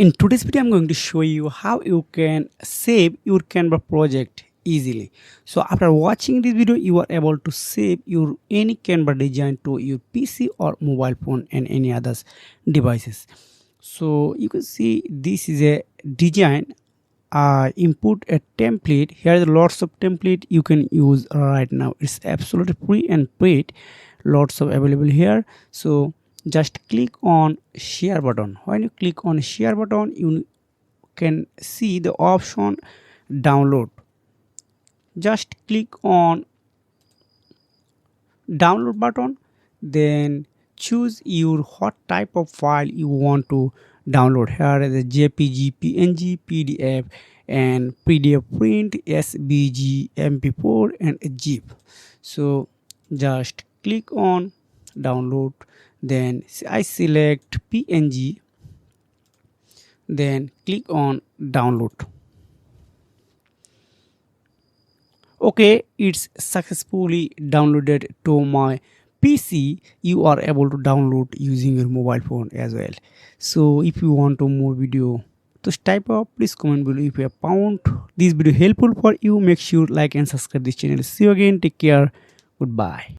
In today's video, I'm going to show you how you can save your Canva project easily. So after watching this video, you are able to save your any Canva design to your PC or mobile phone and any others devices. So you can see this is a design. Input a template. Here are lots of template you can use right now. It's absolutely free and paid. Lots of available here. So just click on share button. When you click on share button, you can see the option download. Just click on download button, then choose your what type of file you want to download. Here is a jpg, png, pdf and pdf print, svg, mp4 and a zip. So just click on download, then I select png, then click on download. Okay, it's successfully downloaded to my PC. You are able to download using your mobile phone as well. So if you want to more video, just type up, please comment below. If you have found this video helpful for you, make sure like and subscribe this channel. See you again, take care, goodbye.